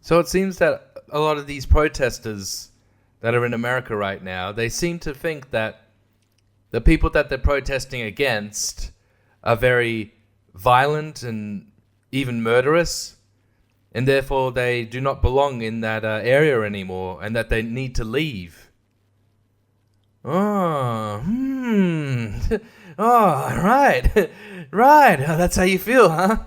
So it seems that a lot of these protesters that are in America right now, they seem to think that the people that they're protesting against are very violent and even murderous, and therefore they do not belong in that area anymore, and that they need to leave. Oh, oh, right, right. That's how you feel, huh?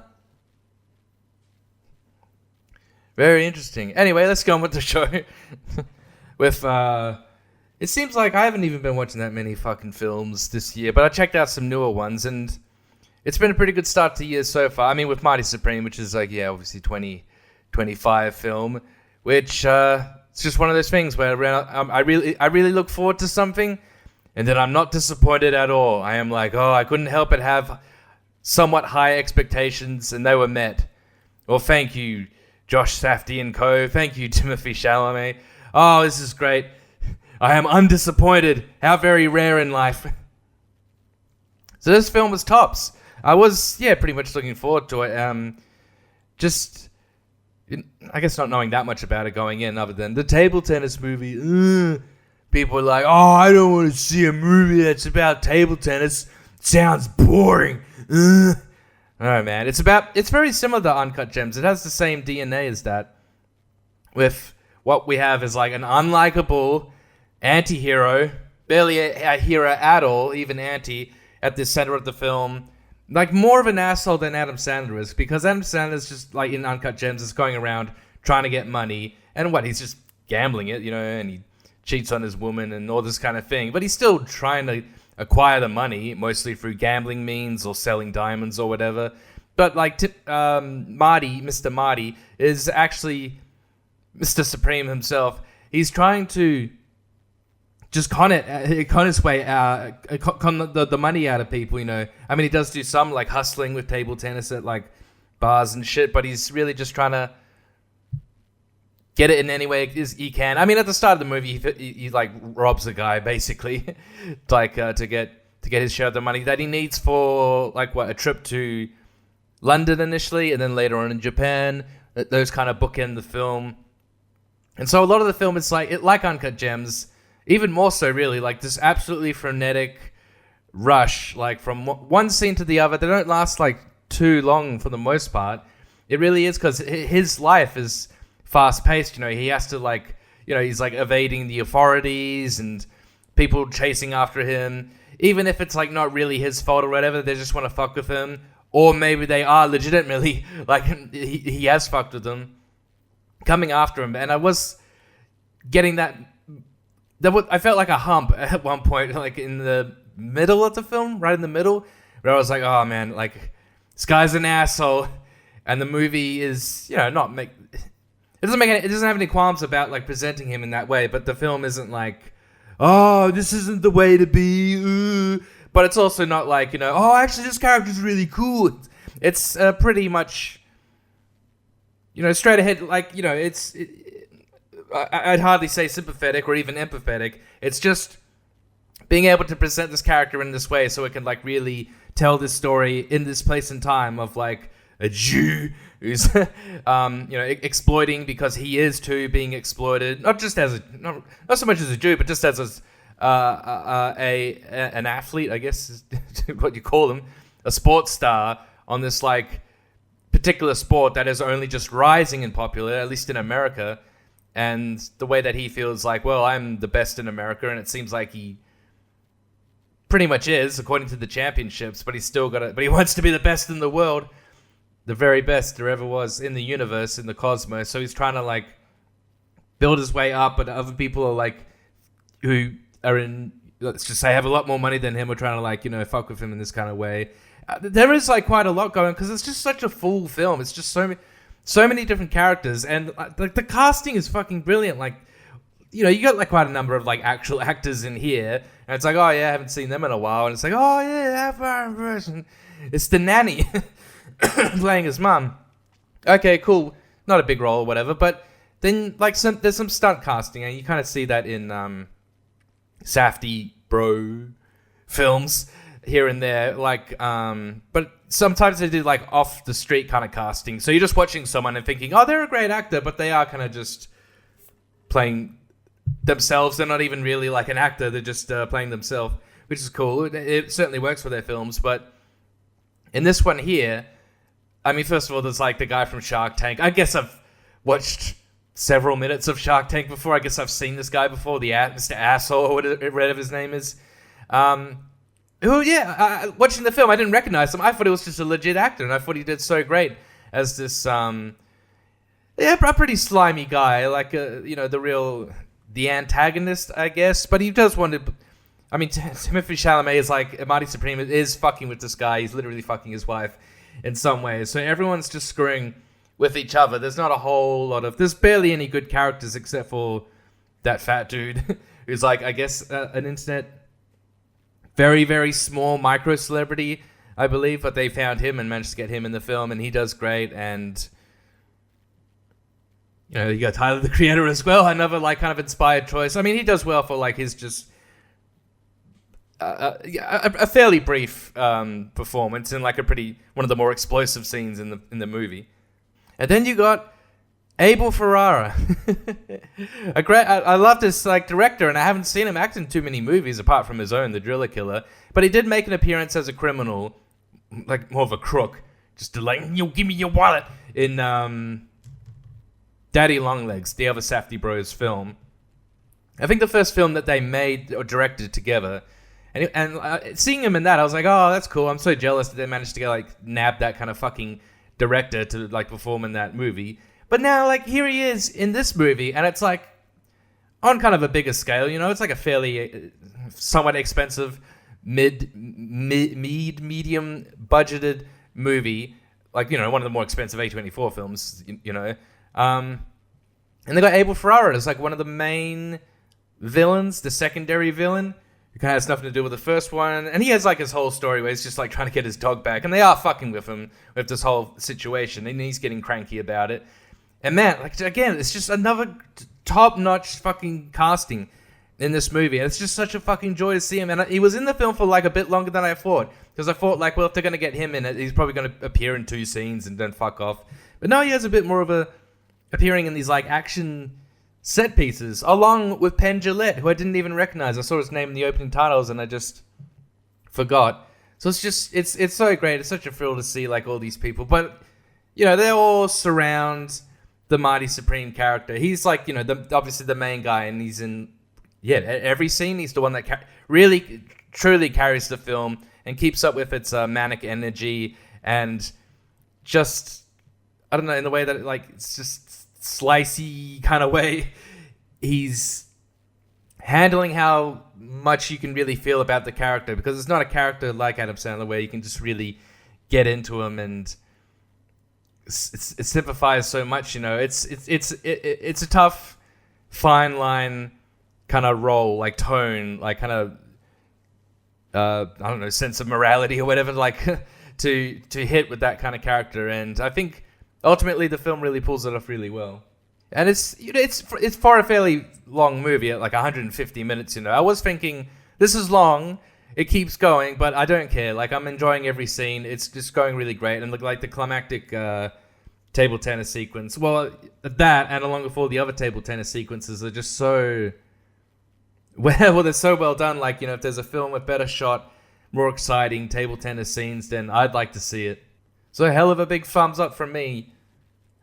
Very interesting. Anyway, let's go on with the show. It seems like I haven't even been watching that many fucking films this year, but I checked out some newer ones, and it's been a pretty good start to the year so far. I mean, with Marty Supreme, which is like, yeah, obviously 2025 film, which it's just one of those things where I really look forward to something, and then I'm not disappointed at all. I am like, oh, I couldn't help but have somewhat high expectations, and they were met. Well, thank you, Josh Safdie and co. Thank you, Timothée Chalamet. Oh, this is great. I am undisappointed. How very rare in life. So this film was tops. I was, pretty much looking forward to it. Just, I guess not knowing that much about it going in, other than the table tennis movie. People were like, oh, I don't want to see a movie that's about table tennis. Sounds boring. Oh man, it's very similar to Uncut Gems. It has the same DNA as that. With what we have is like an unlikable anti-hero, barely a hero at all, even anti, at the center of the film. Like more of an asshole than Adam Sandler is, because Adam Sandler is just like in Uncut Gems is going around trying to get money, and he's just gambling it, and he cheats on his woman and all this kind of thing, but he's still trying to acquire the money, mostly through gambling means or selling diamonds or whatever. But like Mr. Marty is actually Mr. Supreme himself. He's trying to just con his way out, con the money out of people, I mean, he does do some like hustling with table tennis at like bars and shit, but he's really just trying to get it in any way he can. I mean, at the start of the movie, he like robs a guy basically, like to get his share of the money that he needs for like a trip to London initially, and then later on in Japan. Those kind of bookend the film, and so a lot of the film is like Uncut Gems, even more so really, like this absolutely frenetic rush, like from one scene to the other. They don't last like too long for the most part. It really is because his life is fast-paced, he has to he's like evading the authorities and people chasing after him, even if it's like not really his fault or whatever. They just want to fuck with him, or maybe they are legitimately like he has fucked with them, coming after him. And I was getting that I felt like a hump at one point, like in the middle of the film, right in the middle, where I was like, oh man, like this guy's an asshole, and the movie is it doesn't have any qualms about like presenting him in that way, but the film isn't like, oh, this isn't the way to be, but it's also not like, oh, actually this character's really cool. It's pretty much, straight ahead, like, I'd hardly say sympathetic or even empathetic. It's just being able to present this character in this way so it can like really tell this story in this place and time of like a Jew who's exploiting because he is too being exploited, not so much as a Jew, but just as an athlete, I guess is what you call him, a sports star on this like particular sport that is only just rising in popularity, at least in America. And the way that he feels like, well, I'm the best in America, and it seems like he pretty much is, according to the championships, but he wants to be the best in the world. The very best there ever was in the universe, in the cosmos. So he's trying to like build his way up, but other people are like, who are in, let's just say, have a lot more money than him, are trying to like, fuck with him in this kind of way. There is like quite a lot going, because it's just such a full film. It's just so many different characters, and like the casting is fucking brilliant. Like, you got like quite a number of like actual actors in here, and it's like, oh yeah, I haven't seen them in a while, and it's like, oh yeah, that person. It's the nanny. Playing his mum. Okay, cool. Not a big role or whatever, but then like there's some stunt casting, and you kind of see that in Safdie bro films. here and there, like, but sometimes they do like off the street kind of casting. So you're just watching someone and thinking, oh, they're a great actor, but they are kind of just playing themselves. They're not even really like an actor. They're just playing themselves, which is cool. It certainly works for their films. But in this one here, I mean, first of all, there's like the guy from Shark Tank. I guess I've watched several minutes of Shark Tank before. I guess I've seen this guy before, Mr. Asshole, or whatever his name is. Watching the film, I didn't recognize him. I thought he was just a legit actor, and I thought he did so great as this, a pretty slimy guy, like, the antagonist, I guess. But he does want to, I mean, Timothée Chalamet is like, Marty Supreme is fucking with this guy. He's literally fucking his wife in some ways. So everyone's just screwing with each other. There's not a whole lot of, there's barely any good characters except for that fat dude who's like, I guess, an internet very, very small micro celebrity, I believe, but they found him and managed to get him in the film, and he does great. And you got Tyler, the Creator, as well, another like kind of inspired choice. I mean, he does well for like his just a fairly brief performance in like one of the more explosive scenes in the movie. And then you got Abel Ferrara. I love this like director, and I haven't seen him act in too many movies apart from his own, The Driller Killer. But he did make an appearance as a criminal, like more of a crook, just to like, you give me your wallet in Daddy Longlegs, the other Safdie Bros film. I think the first film that they made or directed together. And seeing him in that, I was like, oh, that's cool. I'm so jealous that they managed to nab that kind of fucking director to like perform in that movie. But now, like, here he is in this movie, and it's like on kind of a bigger scale. It's like a fairly somewhat expensive medium budgeted movie, like one of the more expensive A24 films. And they got Abel Ferrara as like one of the main villains, the secondary villain, who kind of has nothing to do with the first one. And he has like his whole story where he's just like trying to get his dog back, and they are fucking with him with this whole situation, and he's getting cranky about it. And man, like, again, it's just another top-notch fucking casting in this movie. And it's just such a fucking joy to see him. And he was in the film for like a bit longer than I thought, because I thought like, well, if they're going to get him in it, he's probably going to appear in 2 scenes and then fuck off. But no, he has a bit more of a appearing in these like action set pieces, along with Penn Jillette, who I didn't even recognize. I saw his name in the opening titles and I just forgot. So it's so great. It's such a thrill to see like all these people. But they all surround the Marty Supreme character. He's like, obviously the main guy, and he's in, every scene. He's the one that really, truly carries the film and keeps up with its manic energy, and just, I don't know, in the way that it's just slicey kind of way. He's handling how much you can really feel about the character, because it's not a character like Adam Sandler where you can just really get into him and it sympathizes so much. It's a tough, fine line kind of role, like tone, like kind of I don't know, sense of morality or whatever, like to hit with that kind of character. And I think ultimately the film really pulls it off really well. And it's for a fairly long movie at like 150 minutes. I was thinking, this is long, it keeps going, but I don't care. Like, I'm enjoying every scene. It's just going really great. And like the climactic table tennis sequence, well, that, and along with all the other table tennis sequences, are just so well, they're so well done. Like, if there's a film with better shot, more exciting table tennis scenes, then I'd like to see it. So a hell of a big thumbs up from me.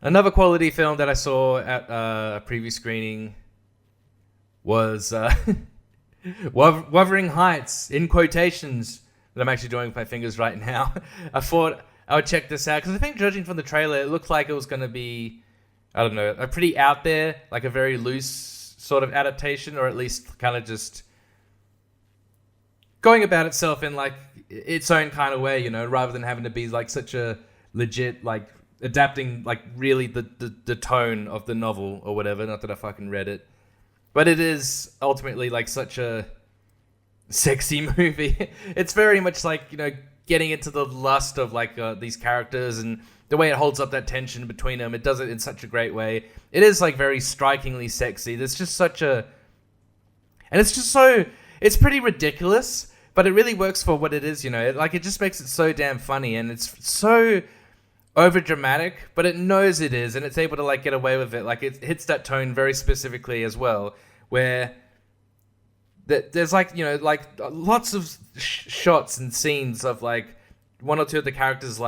Another quality film that I saw at a preview screening was Wuthering Heights, in quotations, that I'm actually doing with my fingers right now. I thought I would check this out, because I think, judging from the trailer, it looked like it was going to be, I don't know, a pretty out there, like a very loose sort of adaptation, or at least kind of just going about itself in like its own kind of way, rather than having to be like such a legit, like adapting like really the tone of the novel or whatever. Not that I fucking read it, but it is ultimately like such a sexy movie. It's very much like, getting into the lust of like these characters, and the way it holds up that tension between them. It does it in such a great way. It is like very strikingly sexy. There's just such a, and it's just so, it's pretty ridiculous, but it really works for what it is, it just makes it so damn funny, and it's so over dramatic, but it knows it is, and it's able to get away with it. It hits that tone very specifically as well, where there's lots of shots and scenes of one or two of the characters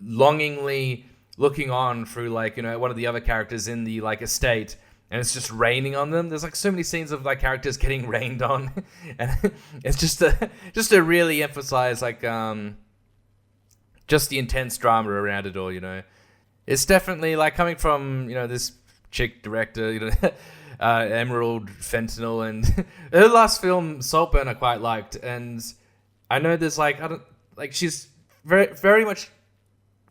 longingly looking on through one of the other characters in the estate, and it's just raining on them. There's so many scenes of characters getting rained on, and it's just to really emphasize just the intense drama around it all. It's definitely coming from this chick director, Emerald Fentanyl, and her last film Saltburn I quite liked, and I know there's she's very very much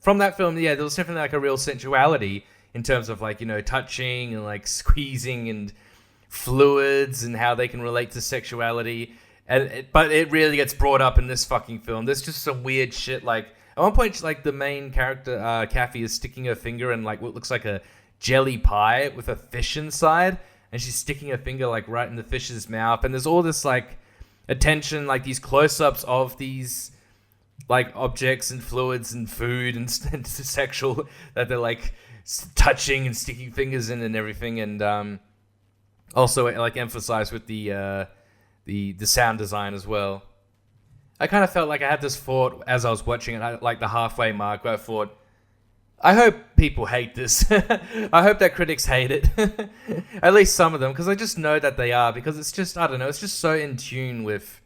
from that film. Yeah, there was definitely a real sensuality in terms of touching and squeezing and fluids and how they can relate to sexuality, but it really gets brought up in this fucking film. There's just some weird shit. At one point, the main character Kathy is sticking her finger in what looks like a jelly pie with a fish inside, and she's sticking her finger right in the fish's mouth, and there's all this attention, these close-ups of these objects and fluids and food and sexual that they're touching and sticking fingers in and everything, and also emphasized with the sound design as well. I kind of felt I had this thought as I was watching it, the halfway mark, where I thought, I hope people hate this. I hope that critics hate it. At least some of them, because I just know that they are, because it's just, I don't know, it's just so in tune with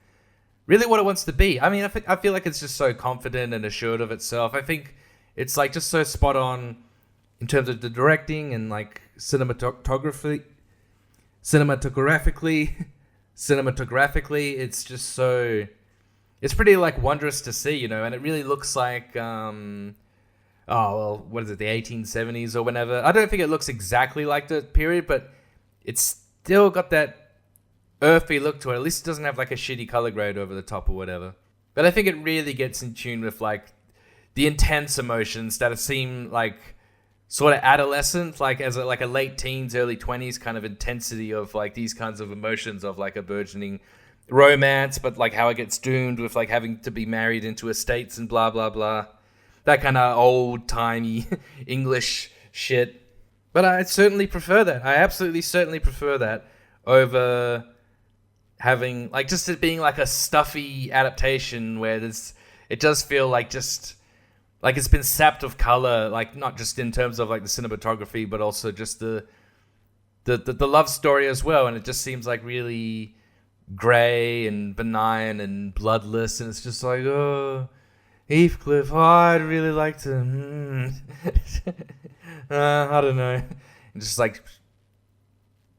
really what it wants to be. I mean, I feel like it's just so confident and assured of itself. I think it's just so spot on in terms of the directing and cinematographically, it's just so, it's pretty wondrous to see, and it really looks what is it, the 1870s or whenever. I don't think it looks exactly like the period, but it's still got that earthy look to it. At least it doesn't have a shitty color grade over the top or whatever. But I think it really gets in tune with the intense emotions that seem sort of adolescent, as a late teens, early 20s kind of intensity of these kinds of emotions of a burgeoning romance, but how it gets doomed with having to be married into estates and blah blah blah. That kind of old-timey English shit. But I certainly prefer that. I absolutely certainly prefer that over having, just it being a stuffy adaptation where it does feel just, it's been sapped of color, not just in terms of the cinematography, but also just the love story as well. And it just seems really gray and benign and bloodless. And it's just oh, Heathcliff, I'd really like to. I don't know. Just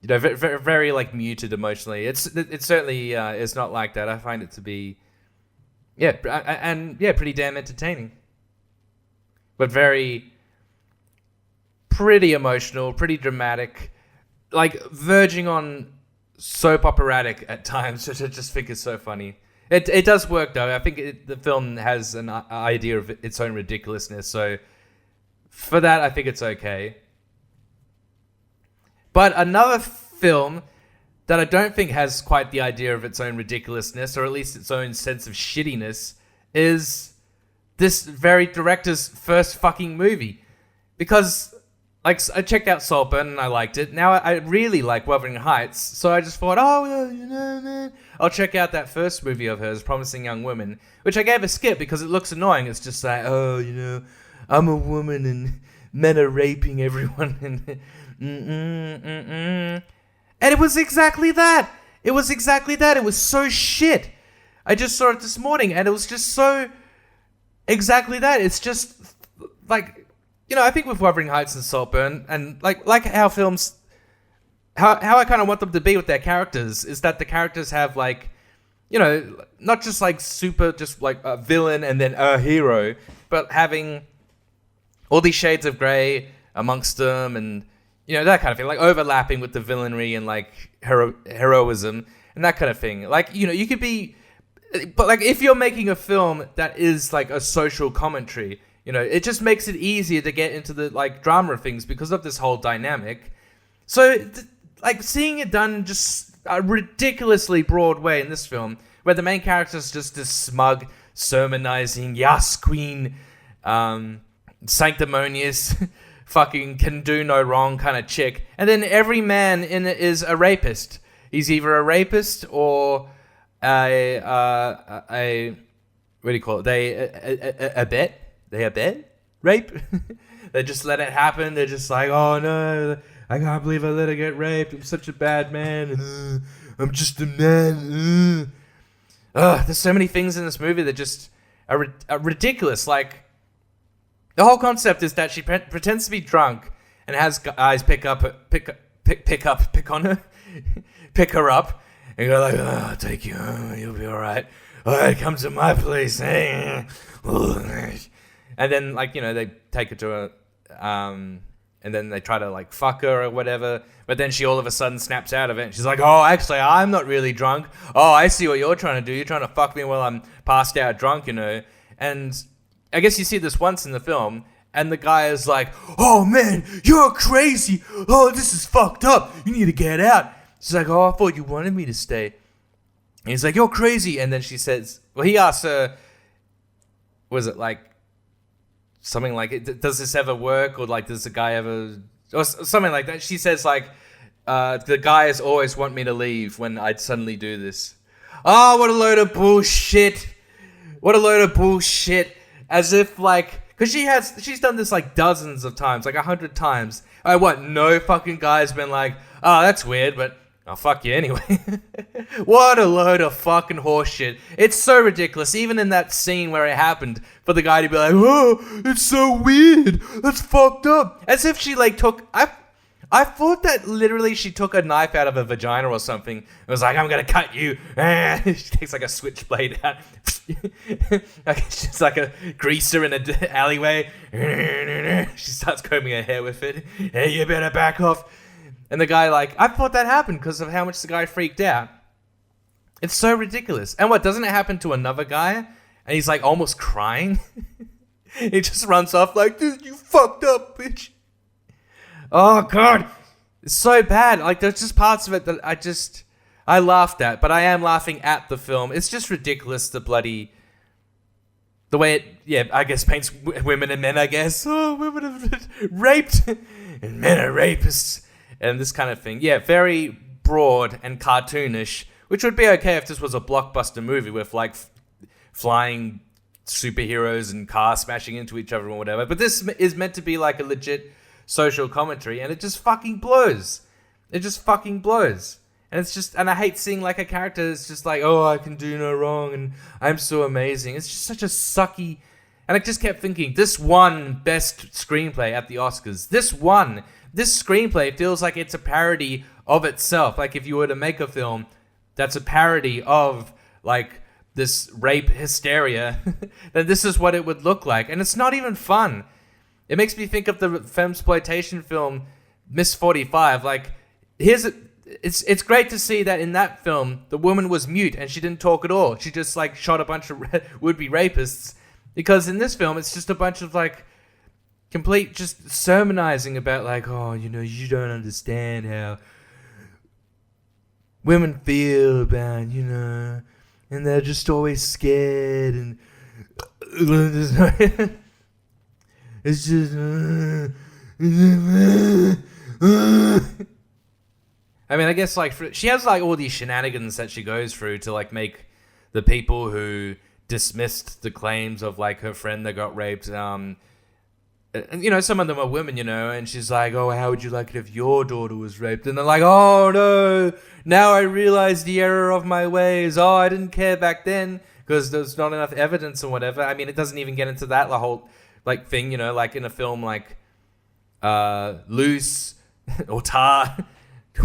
very, very muted emotionally. It certainly is not like that. I find it to be, pretty damn entertaining, but pretty emotional, pretty dramatic, verging on soap operatic at times, which I just think is so funny. It does work though. I think the film has an idea of its own ridiculousness, so for that I think it's okay. But another film that I don't think has quite the idea of its own ridiculousness, or at least its own sense of shittiness, is this very director's first fucking movie. Because I checked out Saltburn and I liked it. Now I really like Wuthering Heights, so I just thought, man, I'll check out that first movie of hers, Promising Young Woman, which I gave a skip because it looks annoying. It's just I'm a woman and men are raping everyone, and it was exactly that. It was so shit. I just saw it this morning, and it was just so exactly that. It's just I think with Wuthering Heights and Saltburn, and like how films, how I kind of want them to be with their characters, is that the characters have not just super, just a villain and then a hero, but having all these shades of grey amongst them, and that kind of thing, overlapping with the villainry and heroism and that kind of thing. You could be, but if you're making a film that is a social commentary, it just makes it easier to get into the drama of things because of this whole dynamic. So seeing it done in just a ridiculously broad way in this film where the main character is just this smug, sermonizing, yes, queen, sanctimonious, fucking can do no wrong kind of chick. And then every man in it is a rapist. He's either a rapist or a what do you call it? They abet rape. They just let it happen. They're just like, oh no, I can't believe I let her get raped. I'm such a bad man. I'm just a man. There's so many things in this movie that just are ridiculous. Like, the whole concept is that she pretends to be drunk and has guys pick her up, and go like, oh, I'll take you home. You'll be all right. All right, come to my place. And then, like, they take her to and then they try to, like, fuck her or whatever. But then she all of a sudden snaps out of it. And she's like, oh, actually, I'm not really drunk. Oh, I see what you're trying to do. You're trying to fuck me while I'm passed out drunk, And I guess you see this once in the film. And the guy is like, oh, man, you're crazy. Oh, this is fucked up. You need to get out. She's like, oh, I thought you wanted me to stay. And he's like, you're crazy. And then she says, well, he asks her, was it like, something like, does this ever work? Or like, does the guy ever, or something like that. She says like, the guys always want me to leave when I suddenly do this. Oh, what a load of bullshit. What a load of bullshit. As if like, because she's done this like dozens of times, like 100 times. No fucking guy's been like, oh, that's weird, but I'll fuck you anyway. What a load of fucking horseshit. It's so ridiculous, even in that scene where it happened, for the guy to be like, oh, it's so weird. That's fucked up. As if she like took, I thought that literally she took a knife out of a vagina or something. It was like, I'm going to cut you. She takes like a switchblade out. She's like a greaser in an alleyway. She starts combing her hair with it. Hey, you better back off. And the guy, like, I thought that happened because of how much the guy freaked out. It's so ridiculous. And what, doesn't it happen to another guy? And he's, like, almost crying. He just runs off like, dude, you fucked up, bitch. Oh, God. It's so bad. Like, there's just parts of it that I laughed at. But I am laughing at the film. It's just ridiculous, the way it, I guess, paints women and men, I guess. Oh, women are raped. And men are rapists. And this kind of thing. Yeah, very broad and cartoonish, which would be okay if this was a blockbuster movie with, like, flying superheroes and cars smashing into each other or whatever. But this is meant to be, like, a legit social commentary, and it just fucking blows. It just fucking blows. And it's just, and I hate seeing, like, a character that's just like, oh, I can do no wrong, and I'm so amazing. It's just such a sucky, and I just kept thinking, this won Best Screenplay at the Oscars. This screenplay feels like it's a parody of itself. Like, if you were to make a film that's a parody of, like, this rape hysteria, then this is what it would look like. And it's not even fun. It makes me think of the femsploitation film Miss 45. Like, it's great to see that in that film, the woman was mute and she didn't talk at all. She just, like, shot a bunch of would-be rapists. Because in this film, it's just a bunch of, like, complete just sermonizing about, like, oh, you don't understand how women feel about, and they're just always scared, and it's just, I mean, I guess, like, she has, like, all these shenanigans that she goes through to, like, make the people who dismissed the claims of, like, her friend that got raped, and, some of them are women, and she's like, oh, how would you like it if your daughter was raped? And they're like, oh, no, now I realize the error of my ways. Oh, I didn't care back then because there's not enough evidence or whatever. I mean, it doesn't even get into that the whole, like, thing, like in a film like Loose or Tar.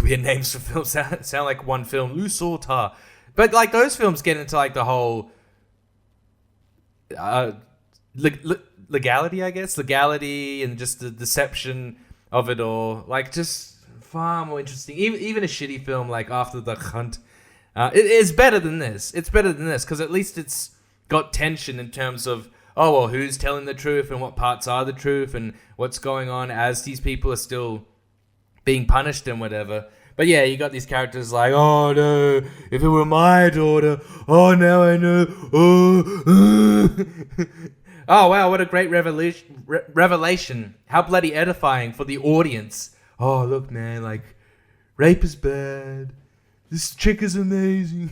Weird names for films sound like one film, Loose or Tar. But, like, those films get into, like, the whole legality, I guess, and just the deception of it all. Like, just far more interesting. Even a shitty film like After the Hunt, it is better than this. It's better than this because at least it's got tension in terms of, oh, well, who's telling the truth and what parts are the truth and what's going on as these people are still being punished and whatever. But yeah, you got these characters like, oh no, if it were my daughter, oh now I know, oh, oh wow, what a great revelation. How bloody edifying for the audience. Oh look man, like, rape is bad. This chick is amazing.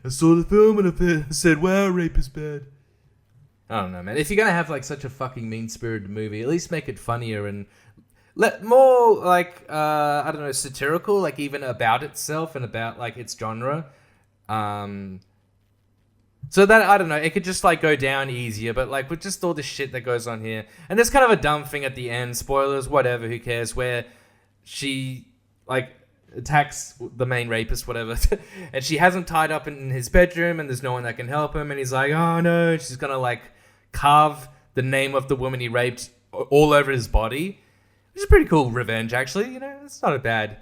I saw the film and I said, wow, rape is bad. I don't know, man. If you're going to have like such a fucking mean-spirited movie, at least make it funnier and more like, I don't know, satirical, like even about itself and about like its genre. So that, I don't know, it could just like go down easier, but like with just all this shit that goes on here. And there's kind of a dumb thing at the end, spoilers, whatever, who cares, where she like attacks the main rapist, whatever, and she has him tied up in his bedroom and there's no one that can help him, and he's like, oh no, she's gonna like carve the name of the woman he raped all over his body, which is pretty cool revenge actually, you know, it's not a bad,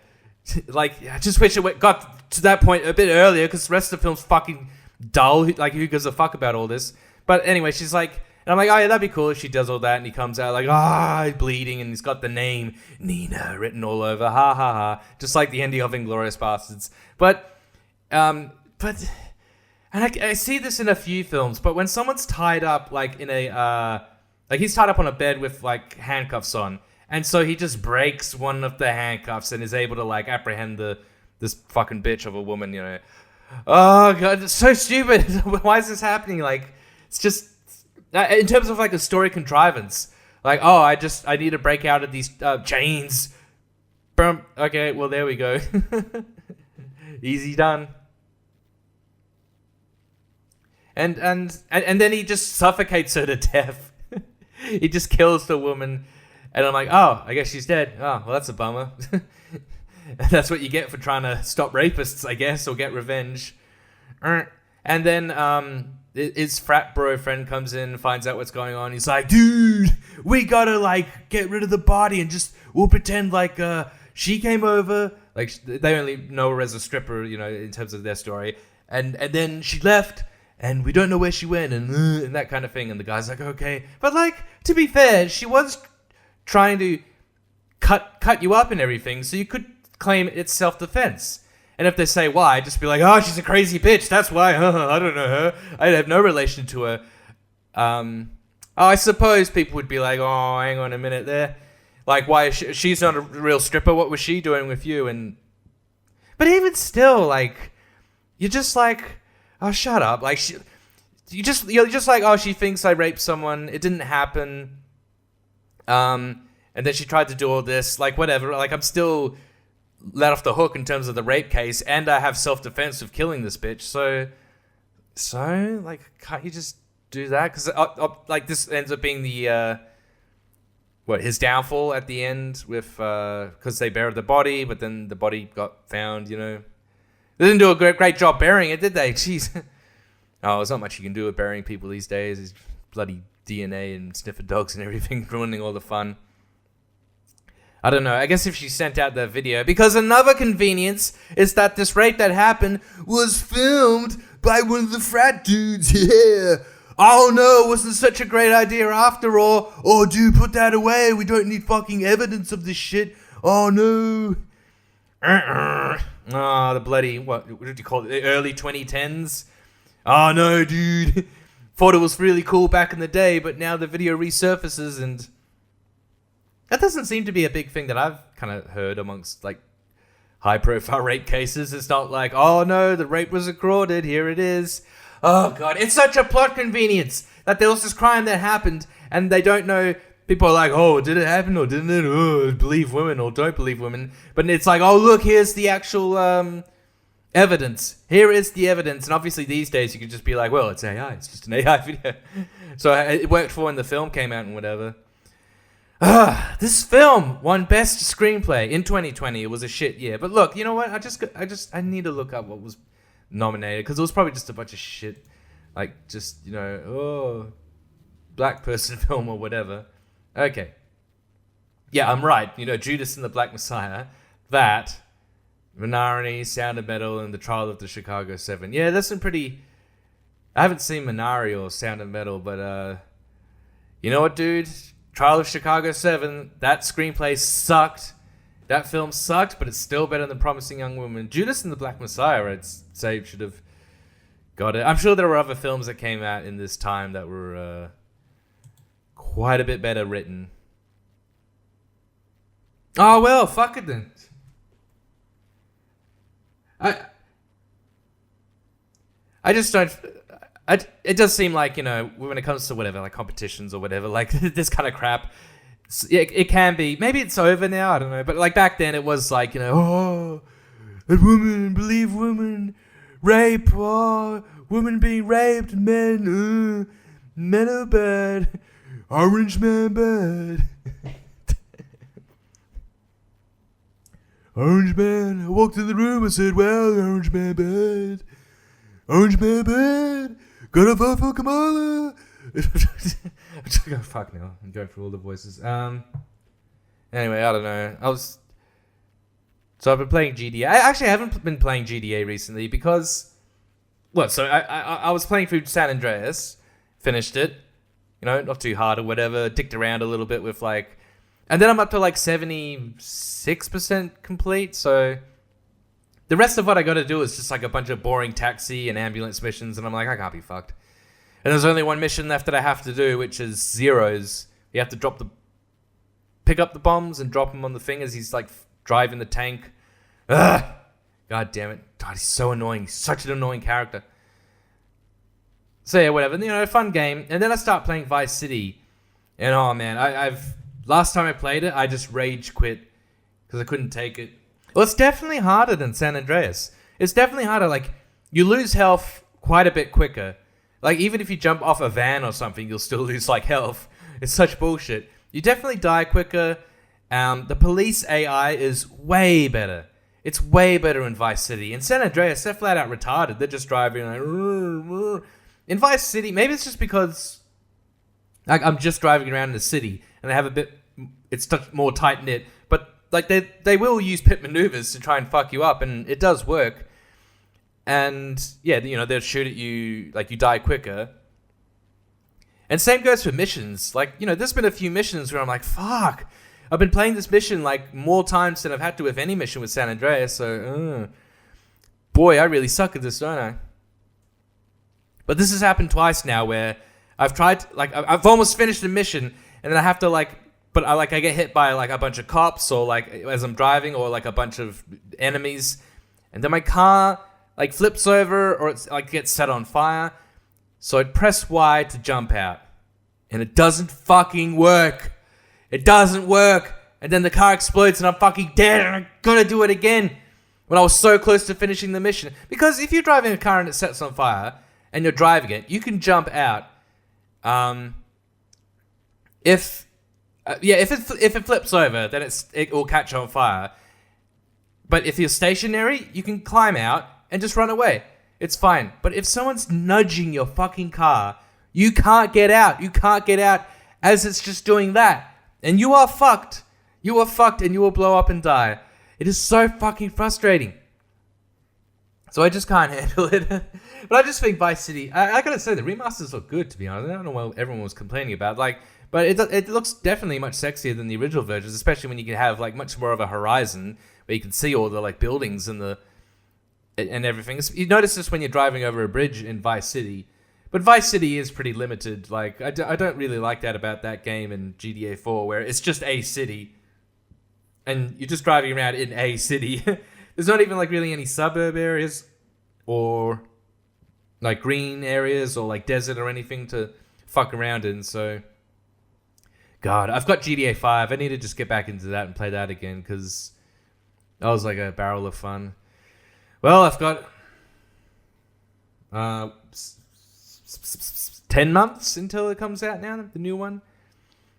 like, I just wish it got to that point a bit earlier, because the rest of the film's fucking dull, like who gives a fuck about all this. But anyway, she's like, and I'm like, oh yeah, that'd be cool if she does all that, and he comes out like, he's bleeding, and he's got the name Nina written all over, ha ha ha, just like the ending of Inglourious Bastards. But and I see this in a few films, but when someone's tied up like in a like he's tied up on a bed with like handcuffs on, and so he just breaks one of the handcuffs and is able to like apprehend this fucking bitch of a woman, you know. Oh god, it's so stupid. Why is this happening? Like, it's just in terms of like a story contrivance, like, oh, I need to break out of these chains. Boom. Okay, well there we go. Easy done. And then he just suffocates her to death. He just kills the woman, and I'm like, oh, I guess she's dead. Oh, well that's a bummer. That's what you get for trying to stop rapists, I guess, or get revenge. And then his frat bro friend comes in, finds out what's going on. He's like, dude, we gotta like get rid of the body and just we'll pretend like she came over. Like they only know her as a stripper, you know, in terms of their story. And then she left, and we don't know where she went, and that kind of thing. And the guy's like, okay, but like to be fair, she was trying to cut you up and everything, so you could claim it's self-defense. And if they say why, just be like, oh, she's a crazy bitch, that's why. I don't know her, I have no relation to her. I suppose people would be like, oh, hang on a minute there, like, why is she's not a real stripper, what was she doing with you? But even still, like, you're just like, oh, shut up. Like, you're just like, oh, she thinks I raped someone, it didn't happen, and then she tried to do all this, like, whatever. Like, I'm still let off the hook in terms of the rape case, and I have self-defense of killing this bitch. So like, can't you just do that? Because like this ends up being the his downfall at the end with because they buried the body, but then the body got found. You know, they didn't do a great job burying it, did they? Jeez. Oh, there's not much you can do with burying people these days. It's bloody DNA and sniffer dogs and everything ruining all the fun. I don't know, I guess if she sent out that video, because another convenience is that this rape that happened was filmed by one of the frat dudes, yeah. Oh no, it wasn't such a great idea after all. Oh dude, put that away, we don't need fucking evidence of this shit. Oh no. Oh, the bloody, what did you call it, the early 2010s? Oh no, dude. Thought it was really cool back in the day, but now the video resurfaces and... That doesn't seem to be a big thing that I've kind of heard amongst, like, high-profile rape cases. It's not like, oh, no, the rape was recorded, here it is. Oh, God, it's such a plot convenience that there was this crime that happened, and they don't know. People are like, oh, did it happen or didn't it? Oh, believe women or don't believe women. But it's like, oh, look, here's the actual evidence. Here is the evidence. And obviously these days you can just be like, well, it's AI. It's just an AI video. So it worked for when the film came out and whatever. This film won Best Screenplay in 2020. It was a shit year. But look, you know what? I need to look up what was nominated, because it was probably just a bunch of shit. Like, just, you know, oh, black person film or whatever. Okay. Yeah, I'm right. You know, Judas and the Black Messiah, that, Minari, Sound of Metal, and The Trial of the Chicago 7. Yeah, there's some pretty... I haven't seen Minari or Sound of Metal, but, you know what, dude? Trial of Chicago 7, that screenplay sucked. That film sucked, but it's still better than Promising Young Woman. Judas and the Black Messiah, I'd say, should have got it. I'm sure there were other films that came out in this time that were quite a bit better written. Oh, well, fuck it then. I just don't... it does seem like, you know, when it comes to whatever, like competitions or whatever, like this kind of crap, it can be... Maybe it's over now, I don't know. But like back then it was like, you know, oh, a woman, believe women, rape, oh, women being raped, men are bad, orange man bad. Orange man, I walked in the room, I said, well, orange man bad. Orange man bad. Gotta vote for Kamala. Fuck now. I'm going through all the voices. Anyway, I don't know. So I've been playing GTA. I haven't been playing GTA recently because... What? So I was playing through San Andreas. Finished it. You know, not too hard or whatever. Dicked around a little bit with like... And then I'm up to like 76% complete, so... The rest of what I gotta do is just like a bunch of boring taxi and ambulance missions, and I'm like, I can't be fucked. And there's only one mission left that I have to do, which is Zero's. You have to pick up the bombs and drop them on the thing as he's like driving the tank. Ugh! God damn it. God, he's so annoying. He's such an annoying character. So yeah, whatever. You know, fun game. And then I start playing Vice City. And oh man, last time I played it, I just rage quit because I couldn't take it. Well, it's definitely harder than San Andreas. It's definitely harder. Like, you lose health quite a bit quicker. Like, even if you jump off a van or something, you'll still lose, like, health. It's such bullshit. You definitely die quicker. The police AI is way better. It's way better in Vice City. In San Andreas, they're flat out retarded. They're just driving like... In Vice City, maybe it's just because... Like, I'm just driving around in the city, and they have a bit... It's more tight-knit, but... Like, they will use pit maneuvers to try and fuck you up, and it does work. And, yeah, you know, they'll shoot at you, like, you die quicker. And same goes for missions. Like, you know, there's been a few missions where I'm like, fuck. I've been playing this mission, like, more times than I've had to with any mission with San Andreas, so, boy, I really suck at this, don't I? But this has happened twice now where I've tried, like, I've almost finished a mission, and then I have to, like... But I get hit by like a bunch of cops or like as I'm driving or like a bunch of enemies. And then my car like flips over or it's like gets set on fire. So I'd press Y to jump out. And it doesn't fucking work. It doesn't work. And then the car explodes and I'm fucking dead and I gotta do it again. When I was so close to finishing the mission. Because if you're driving a car and it sets on fire and you're driving it, you can jump out. If it flips over, then it will catch on fire. But if you're stationary, you can climb out and just run away. It's fine. But if someone's nudging your fucking car, you can't get out. You can't get out as it's just doing that. And you are fucked. You are fucked and you will blow up and die. It is so fucking frustrating. So I just can't handle it. But I just think Vice City... I gotta say, the remasters look good, to be honest. I don't know what everyone was complaining about. Like... But it looks definitely much sexier than the original versions, especially when you can have like much more of a horizon where you can see all the like buildings and everything. You notice this when you're driving over a bridge in Vice City, but Vice City is pretty limited. Like I don't really like that about that game in GTA 4, where it's just a city, and you're just driving around in a city. There's not even like really any suburb areas or like green areas or like desert or anything to fuck around in. So. God, I've got GTA 5. I need to just get back into that and play that again because that was like a barrel of fun. Well, I've got 10 months until it comes out now, the new one.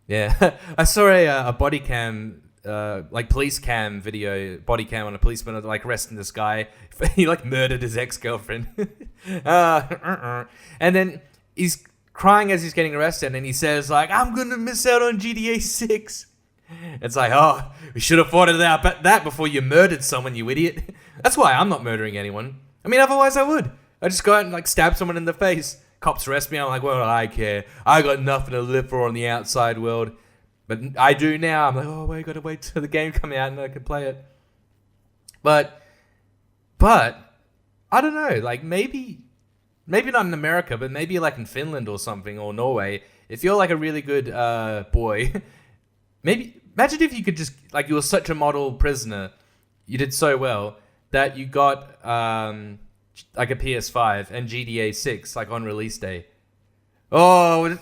Yeah, I saw a body cam, like police cam video, body cam on a policeman like arresting this guy. He like murdered his ex-girlfriend. And then he's crying as he's getting arrested, and he says like, I'm gonna miss out on GTA 6. It's like, oh, we should have thought of that before you murdered someone, you idiot. That's why I'm not murdering anyone. I mean, otherwise I would. I just go out and like stab someone in the face. Cops arrest me, I'm like, well, I care. I got nothing to live for on the outside world. But I do now. I'm like, oh, wait, gotta wait till the game come out and I can play it. But I don't know. Like maybe not in America, but maybe like in Finland or something, or Norway. If you're like a really good boy, maybe imagine if you could just like you were such a model prisoner, you did so well that you got like a PS5 and GTA 6 like on release day. Oh,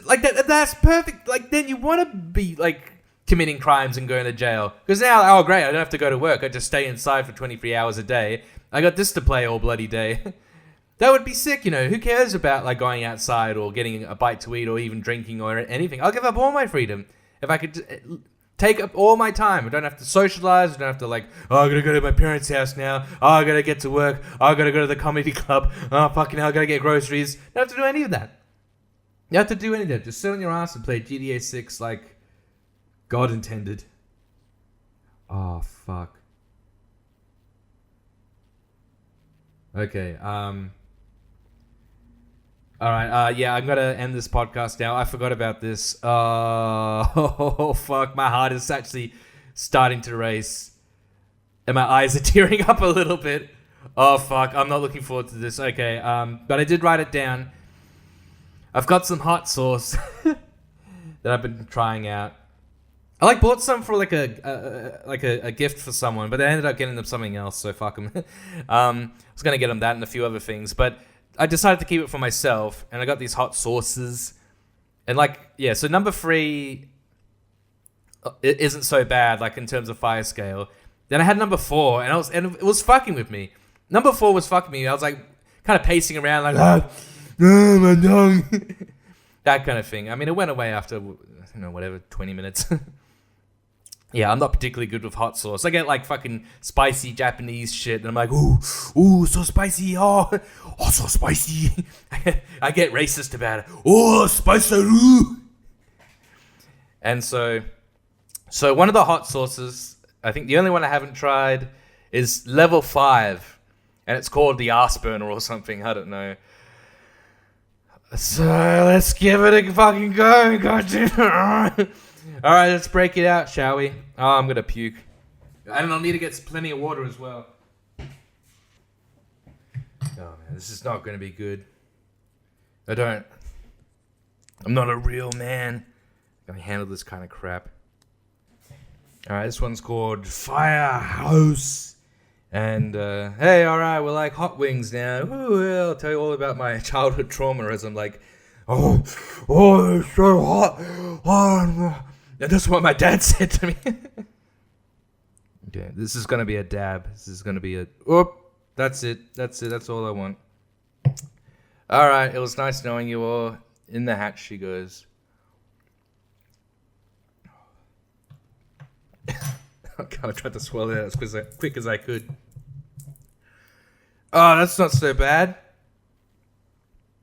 like that's perfect. Like then you want to be like committing crimes and going to jail because now, oh great, I don't have to go to work. I just stay inside for 23 hours a day. I got this to play all bloody day. That would be sick, you know. Who cares about like going outside or getting a bite to eat or even drinking or anything? I'll give up all my freedom if I could take up all my time. I don't have to socialize. I don't have to like, oh, I gotta go to my parents' house now. Oh, I gotta get to work. Oh, I gotta go to the comedy club. Oh, fucking hell, I gotta get groceries. You don't have to do any of that. You have to do any of that. Just sit on your ass and play GTA 6 like God intended. Oh, fuck. Okay, alright, yeah, I'm gonna end this podcast now. I forgot about this. Oh, fuck, my heart is actually starting to race. And my eyes are tearing up a little bit. Oh, fuck, I'm not looking forward to this. Okay, but I did write it down. I've got some hot sauce that I've been trying out. I like bought some for like a gift for someone, but I ended up getting them something else, so fuck them. I was gonna get them that and a few other things, but I decided to keep it for myself, and I got these hot sauces, and like yeah, so number 3, it isn't so bad like in terms of fire scale. Then I had number 4, and it was fucking with me. Number 4 was fucking me. I was like kind of pacing around like my tongue, that kind of thing. I mean, it went away after whatever 20 minutes. Yeah, I'm not particularly good with hot sauce. I get like fucking spicy Japanese shit, and I'm like, ooh, so spicy, oh, so spicy. I get racist about it. Oh, spicy. And so one of the hot sauces, I think the only one I haven't tried is level 5, and it's called the ass burner or something. I don't know. So let's give it a fucking go, goddamn. All right, let's break it out, shall we? Oh, I'm gonna puke. And I'll need to get plenty of water as well. Oh man, this is not gonna be good. I'm not a real man. I'm gonna handle this kind of crap. All right, this one's called Firehouse. And, hey, all right, we're like hot wings now. Ooh, I'll tell you all about my childhood trauma as I'm like, oh, it's so hot. Oh, and that's what my dad said to me. Okay, this is going to be a dab. This is going to be that's it. That's all I want. All right, it was nice knowing you all. In the hatch she goes. I kind of tried to swallow that as quick as I could. Oh, that's not so bad.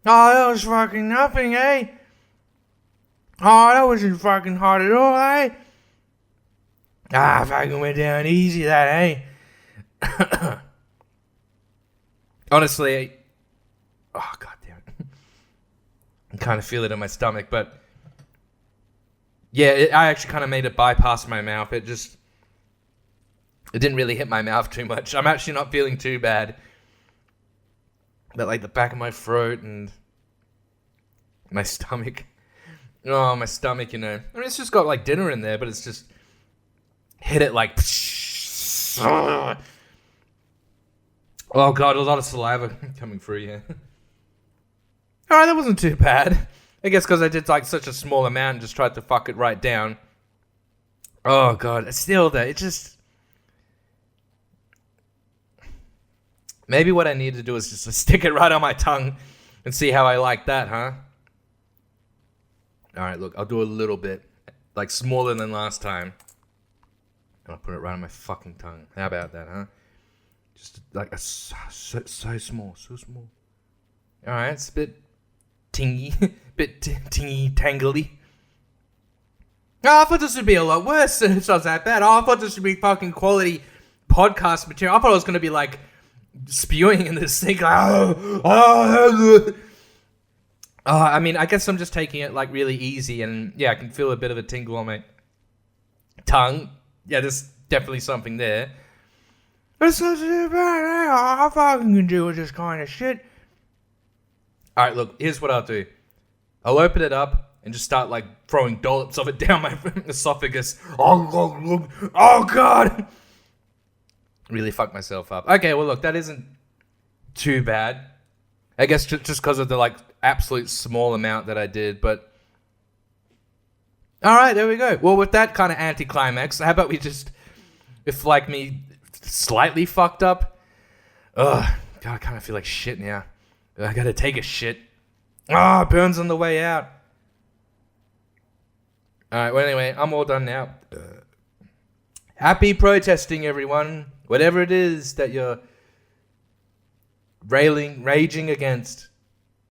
Oh, that was fucking nothing, eh? Oh, that wasn't fucking hard at all, eh? Ah, fucking went down easy, that, eh? Honestly, oh, goddamn it. I kind of feel it in my stomach, but yeah, I actually kind of made it bypass my mouth. It didn't really hit my mouth too much. I'm actually not feeling too bad. But like the back of my throat and my stomach. Oh, my stomach, I mean, it's just got like dinner in there, but it's just hit it like... Oh god, a lot of saliva coming through, yeah. Alright, that wasn't too bad. I guess because I did like such a small amount and just tried to fuck it right down. Oh god, still though, it just... Maybe what I need to do is just stick it right on my tongue and see how I like that, huh? Alright, look, I'll do a little bit. Like smaller than last time. And I'll put it right on my fucking tongue. How about that, huh? Just like so small, so small. Alright, it's a bit tingy. Bit tingy tangly. Oh, I thought this would be a lot worse. It's not that bad. Oh, I thought this would be fucking quality podcast material. I thought it was going to be like spewing in this thing. Like, oh, I mean, I guess I'm just taking it like really easy, and yeah, I can feel a bit of a tingle on my tongue. Yeah, there's definitely something there. It's not too bad. I fucking can do with this kind of shit. All right, look, here's what I'll do. I'll open it up and just start like throwing dollops of it down my esophagus. Oh God! Really fucked myself up. Okay, well look, that isn't too bad. I guess just because of the like absolute small amount that I did, but all right, there we go. Well, with that kind of anticlimax, how about we just, if like me slightly fucked up, God, I kind of feel like shit now. I gotta take a shit. It burns on the way out. All right, well anyway, I'm all done now. Happy protesting, everyone. Whatever it is that you're raging against.